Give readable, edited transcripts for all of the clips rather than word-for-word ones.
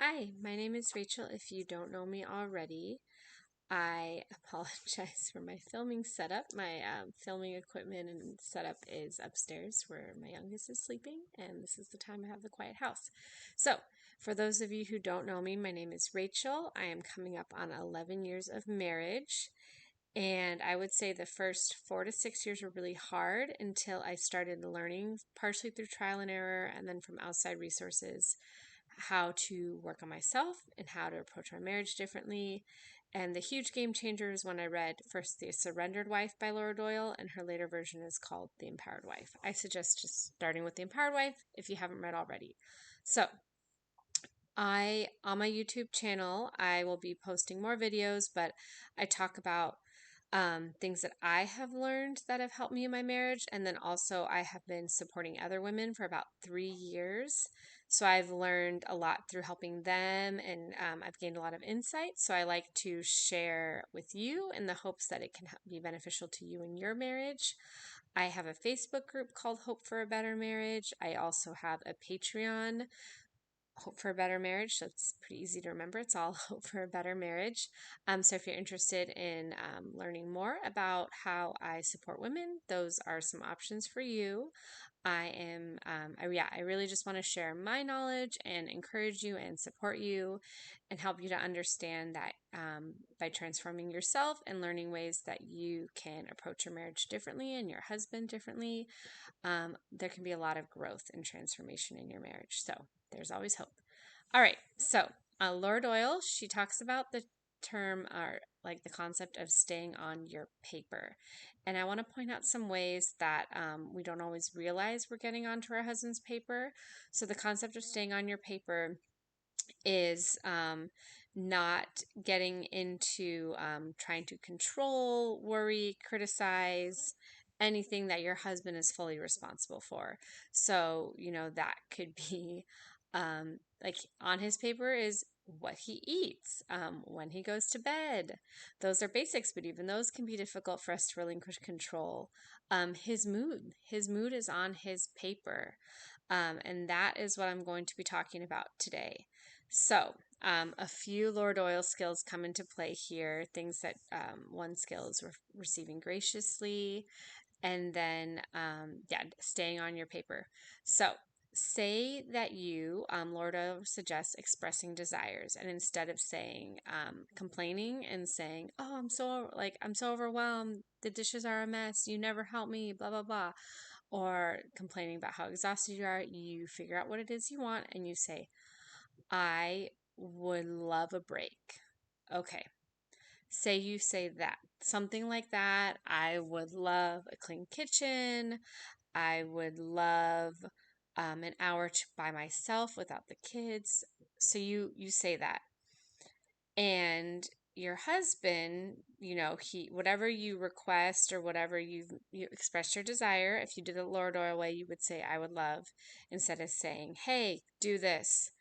Hi, my name is Rachel. If you don't know me already, I apologize for my filming setup. My filming equipment and setup is upstairs where my youngest is sleeping, and this is the time I have the quiet house. So, for those of you who don't know me, my name is Rachel. I am coming up on 11 years of marriage, and I would say the first 4 to 6 years were really hard until I started learning, partially through trial and error, and then from outside resources, how to work on myself and how to approach my marriage differently. And the huge game changer is when I read first The Surrendered Wife by Laura Doyle, and her later version is called The Empowered Wife. I suggest just starting with The Empowered Wife if you haven't read already. So, on my YouTube channel, I will be posting more videos, but I talk about things that I have learned that have helped me in my marriage. And then also, I have been supporting other women for about 3 years. So I've learned a lot through helping them, and I've gained a lot of insight. So I like to share with you in the hopes that it can be beneficial to you in your marriage. I have a Facebook group called Hope for a Better Marriage. I also have a Patreon, Hope for a Better Marriage. So it's pretty easy to remember. It's all Hope for a Better Marriage. So if you're interested in learning more about how I support women, those are some options for you. I really just want to share my knowledge and encourage you and support you and help you to understand that by transforming yourself and learning ways that you can approach your marriage differently and your husband differently, there can be a lot of growth and transformation in your marriage. So there's always hope. All right. So Laura Doyle, she talks about the term or like the concept of staying on your paper. And I want to point out some ways that we don't always realize we're getting onto our husband's paper. So the concept of staying on your paper is not getting into trying to control, worry, criticize anything that your husband is fully responsible for. So, that could be like on his paper is what he eats, when he goes to bed. Those are basics, but even those can be difficult for us to relinquish control. His mood is on his paper. And that is what I'm going to be talking about today. So, a few Lord Oil skills come into play here. Things that one skill is receiving graciously, and then, staying on your paper. So, say that you, Lord Oil suggests expressing desires, and instead of saying, complaining and saying, "Oh, I'm so overwhelmed. The dishes are a mess. You never help me. Blah blah blah," or complaining about how exhausted you are, you figure out what it is you want and you say, I would love a break. Okay. Say you say that. Something like that. I would love a clean kitchen. I would love an hour by myself without the kids. So you say that. And your husband, he whatever you request or whatever you express your desire. If you did it Lord Doyle way, you would say I would love, instead of saying, hey, do this,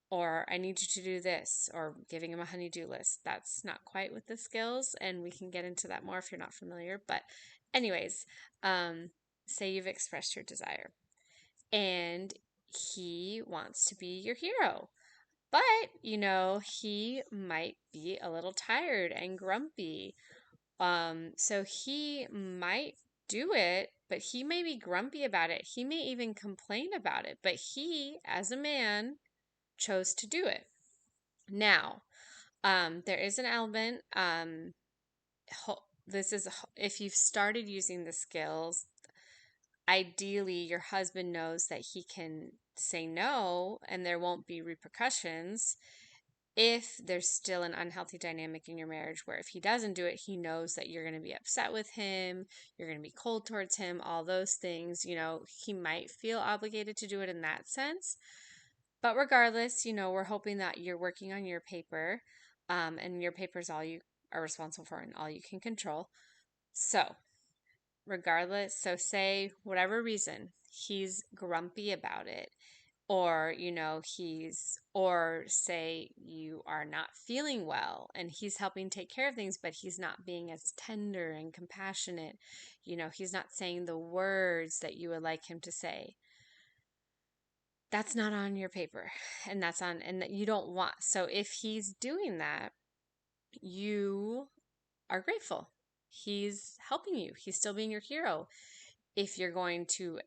or I need you to do this, or giving him a honey-do list. That's not quite with the skills, and we can get into that more if you're not familiar. But anyways, say you've expressed your desire and he wants to be your hero. But, he might be a little tired and grumpy. So he might do it, but he may be grumpy about it. He may even complain about it, but he, as a man, chose to do it. Now, there is an element, if you've started using the skills, ideally your husband knows that he can say no and there won't be repercussions. If there's still an unhealthy dynamic in your marriage where if he doesn't do it, he knows that you're going to be upset with him, you're going to be cold towards him, all those things, he might feel obligated to do it in that sense. But regardless, we're hoping that you're working on your paper, and your paper is all you are responsible for and all you can control. So, regardless, so say whatever reason he's grumpy about it, or or say you are not feeling well and he's helping take care of things, but he's not being as tender and compassionate, he's not saying the words that you would like him to say, that's not on your paper, and and that you don't want. So if he's doing that, you are grateful. He's helping you. He's still being your hero. If you're going to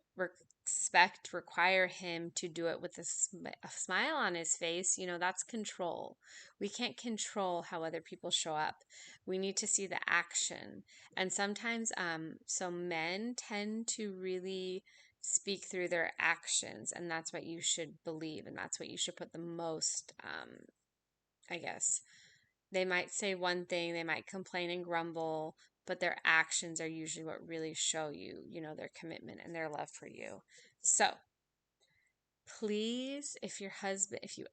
require him to do it with a smile on his face, that's control. We can't control how other people show up. We need to see the action. And sometimes, so men tend to really speak through their actions, and that's what you should believe, and that's what you should put the most, I guess. They might say one thing, they might complain and grumble, but their actions are usually what really show you, their commitment and their love for you. So, please, if you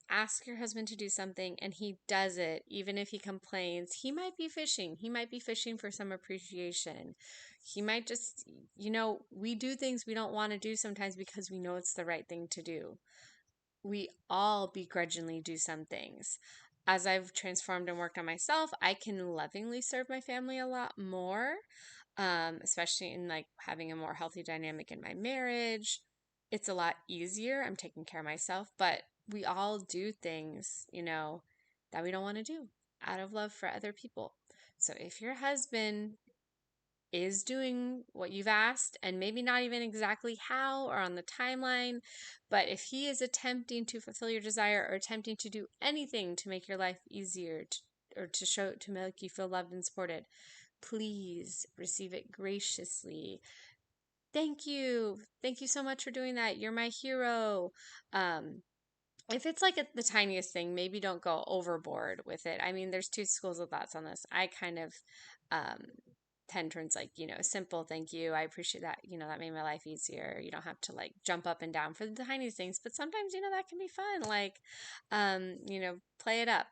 ask your husband to do something and he does it, even if he complains, he might be fishing. He might be fishing for some appreciation. He might just, we do things we don't want to do sometimes because we know it's the right thing to do. We all begrudgingly do some things. As I've transformed and worked on myself, I can lovingly serve my family a lot more, especially in like having a more healthy dynamic in my marriage. It's a lot easier. I'm taking care of myself, but we all do things, that we don't want to do out of love for other people. So if your husband is doing what you've asked, and maybe not even exactly how or on the timeline, but if he is attempting to fulfill your desire or attempting to do anything to make your life easier or to make you feel loved and supported, please receive it graciously. Thank you. Thank you so much for doing that. You're my hero. If it's like the tiniest thing, maybe don't go overboard with it. I mean, there's two schools of thoughts on this. I kind of um, tend towards like, simple thank you. I appreciate that. That made my life easier. You don't have to like jump up and down for the tiniest things, but sometimes, that can be fun. Like, play it up.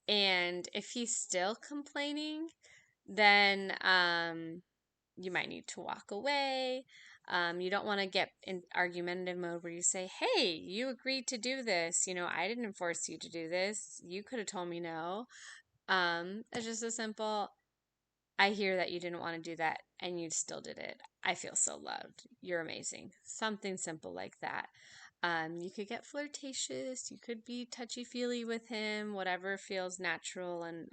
And if he's still complaining, then you might need to walk away. You don't want to get in argumentative mode where you say, hey, you agreed to do this. I didn't force you to do this. You could have told me no. It's just a simple, I hear that you didn't want to do that and you still did it. I feel so loved. You're amazing. Something simple like that. You could get flirtatious. You could be touchy feely with him, whatever feels natural and,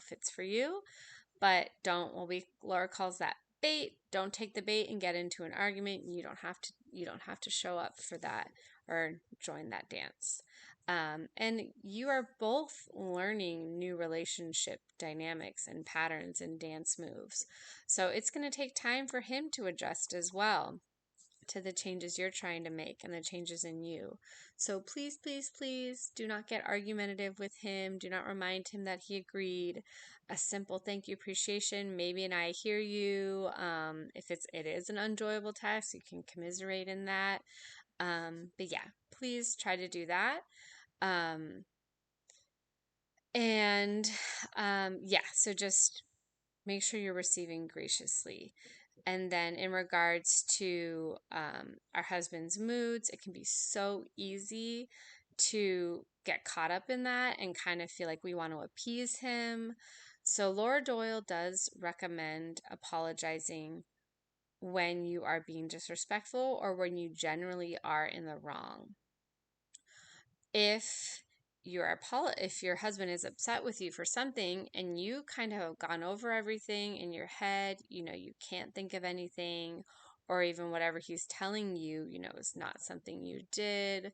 fits for you. But don't, Laura calls that bait. Don't take the bait and get into an argument. You don't have to show up for that or join that dance. And you are both learning new relationship dynamics and patterns and dance moves. So it's going to take time for him to adjust as well to the changes you're trying to make and the changes in you. So please, please, please do not get argumentative with him. Do not remind him that he agreed. A simple thank you, appreciation, maybe an I hear you. If it is an enjoyable task, you can commiserate in that. But yeah, please try to do that. Um, and yeah, so just make sure you're receiving graciously. And then in regards to our husband's moods, it can be so easy to get caught up in that and kind of feel like we want to appease him. So Laura Doyle does recommend apologizing when you are being disrespectful or when you generally are in the wrong. If if your husband is upset with you for something and you kind of have gone over everything in your head, you can't think of anything, or even whatever he's telling you, is not something you did,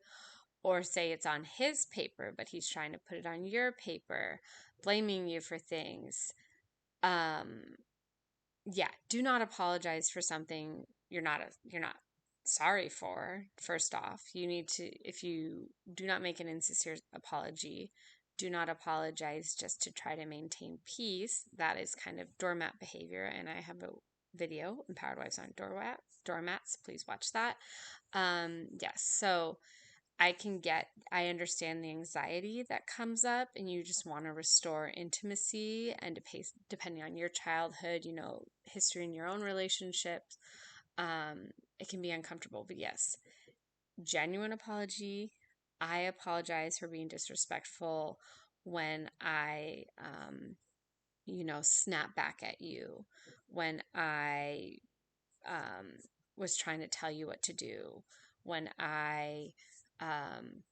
or say it's on his paper, but he's trying to put it on your paper, blaming you for things. Yeah, do not apologize for something you're not sorry for. First off, you need to, if you do not make an insincere apology, do not apologize just to try to maintain peace. That is kind of doormat behavior, and I have a video, Empowered Wives on Doormats. Please watch that. Yes, so I understand the anxiety that comes up, and you just want to restore intimacy and depending on your childhood, history in your own relationships. It can be uncomfortable, but yes, genuine apology. I apologize for being disrespectful when I, snap back at you, when I, was trying to tell you what to do, when I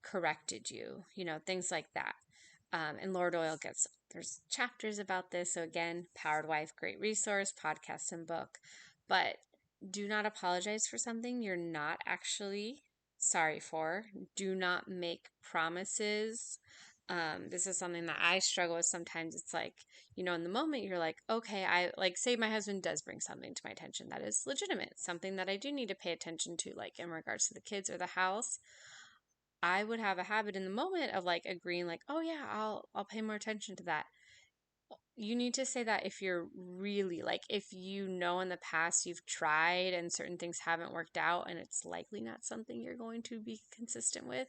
corrected you, things like that. And Laura Doyle there's chapters about this. So again, Powered Wife, great resource, podcast and book. But do not apologize for something you're not actually sorry for. Do not make promises. This is something that I struggle with sometimes. It's like, in the moment you're like, okay, say my husband does bring something to my attention that is legitimate, something that I do need to pay attention to, like in regards to the kids or the house. I would have a habit in the moment of like agreeing, like, oh yeah, I'll pay more attention to that. You need to say that if you're really like, if in the past you've tried and certain things haven't worked out and it's likely not something you're going to be consistent with,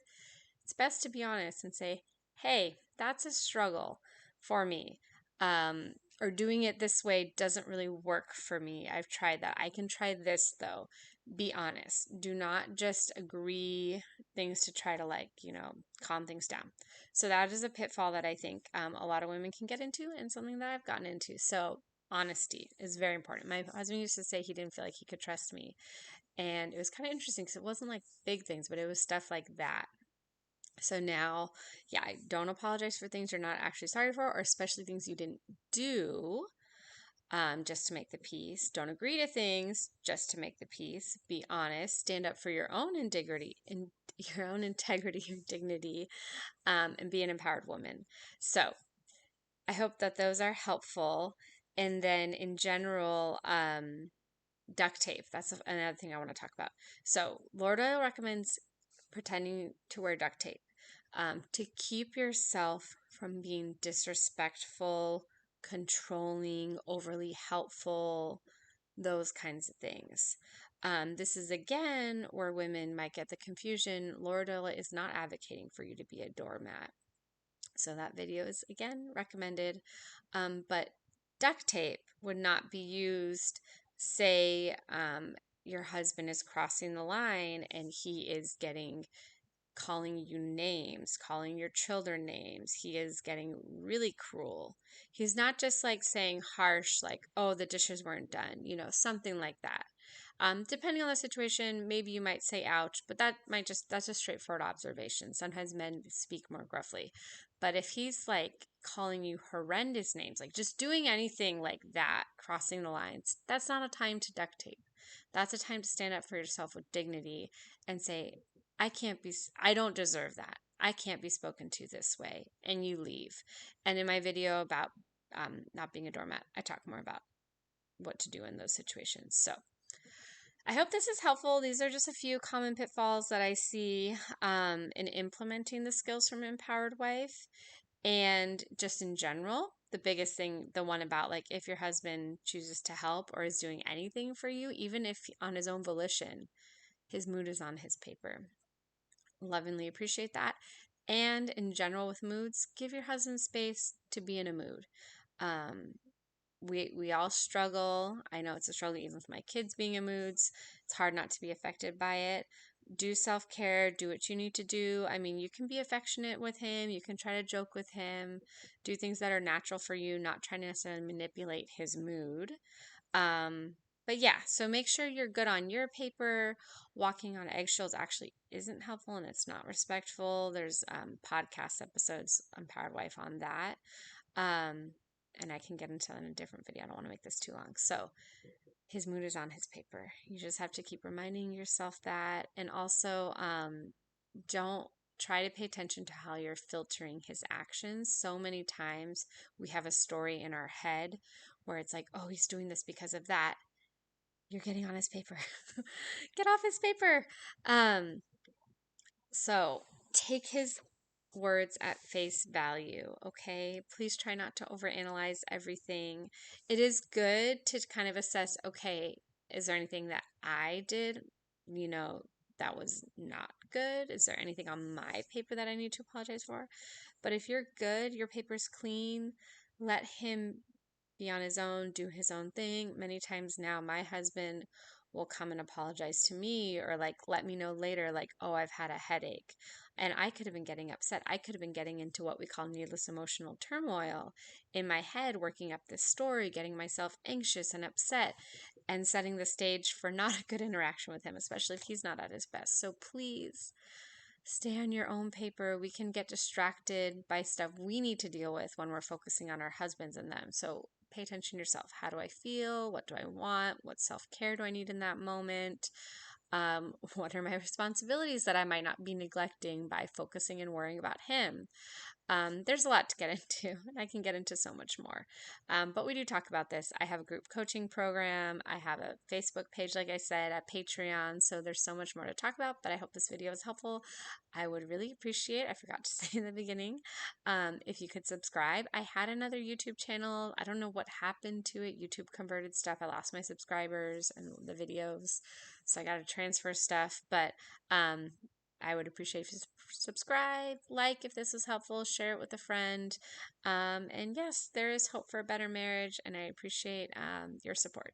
it's best to be honest and say, hey, that's a struggle for me. Or doing it this way doesn't really work for me. I've tried that. I can try this though. Be honest. Do not just agree things to try to calm things down. So that is a pitfall that I think a lot of women can get into and something that I've gotten into. So honesty is very important. My husband used to say he didn't feel like he could trust me. And it was kind of interesting because it wasn't like big things, but it was stuff like that. So now, yeah, I don't apologize for things you're not actually sorry for, or especially things you didn't do just to make the peace. Don't agree to things just to make the peace. Be honest. Stand up for your own integrity and your own integrity and dignity, and be an empowered woman. So I hope that those are helpful. And then in general, duct tape. That's another thing I want to talk about. So Laura Doyle recommends pretending to wear duct tape to keep yourself from being disrespectful, controlling, overly helpful, those kinds of things. This is again where women might get the confusion. Laura Doyle is not advocating for you to be a doormat. So that video is again recommended. But duct tape would not be used, say, your husband is crossing the line and he is calling you names, calling your children names. He is getting really cruel. He's not just like saying harsh, like, oh, the dishes weren't done, something like that. Depending on the situation, maybe you might say ouch, but that's a straightforward observation. Sometimes men speak more gruffly. But if he's like calling you horrendous names, like just doing anything like that, crossing the lines, that's not a time to duct tape. That's a time to stand up for yourself with dignity and say, I don't deserve that. I can't be spoken to this way. And you leave. And in my video about not being a doormat, I talk more about what to do in those situations. So I hope this is helpful. These are just a few common pitfalls that I see in implementing the skills from Empowered Wife. And just in general, the biggest thing, the one about like if your husband chooses to help or is doing anything for you, even if on his own volition, his mood is on his paper. Lovingly appreciate that. And in general with moods, give your husband space to be in a mood. We all struggle. I know it's a struggle even with my kids being in moods. It's hard not to be affected by it. Do self-care, do what you need to do. I mean, you can be affectionate with him, you can try to joke with him, do things that are natural for you, not trying to necessarily manipulate his mood. But yeah, so make sure you're good on your paper. Walking on eggshells actually isn't helpful and it's not respectful. There's podcast episodes on Powered Wife on that. And I can get into that in a different video. I don't want to make this too long. So his mood is on his paper. You just have to keep reminding yourself that. And also, don't try to pay attention to how you're filtering his actions. So many times we have a story in our head where it's like, oh, he's doing this because of that. You're getting on his paper. Get off his paper. So take his words at face value, okay? Please try not to overanalyze everything. It is good to kind of assess, okay, is there anything that I did, that was not good? Is there anything on my paper that I need to apologize for? But if you're good, your paper's clean, let him be on his own, do his own thing. Many times now, my husband will come and apologize to me or like let me know later, like, oh, I've had a headache. And I could have been getting upset. I could have been getting into what we call needless emotional turmoil in my head, working up this story, getting myself anxious and upset, and setting the stage for not a good interaction with him, especially if he's not at his best. So please stay on your own paper. We can get distracted by stuff we need to deal with when we're focusing on our husbands and them. So pay attention to yourself. How do I feel? What do I want? What self-care do I need in that moment? What are my responsibilities that I might not be neglecting by focusing and worrying about him? There's a lot to get into, and I can get into so much more. But we do talk about this. I have a group coaching program. I have a Facebook page, like I said, a Patreon. So there's so much more to talk about, but I hope this video was helpful. I would really appreciate, I forgot to say in the beginning, if you could subscribe. I had another YouTube channel. I don't know what happened to it. YouTube converted stuff. I lost my subscribers and the videos. So I got to transfer stuff. But I would appreciate if you subscribe, like if this was helpful, share it with a friend. And yes, there is hope for a better marriage, and I appreciate your support.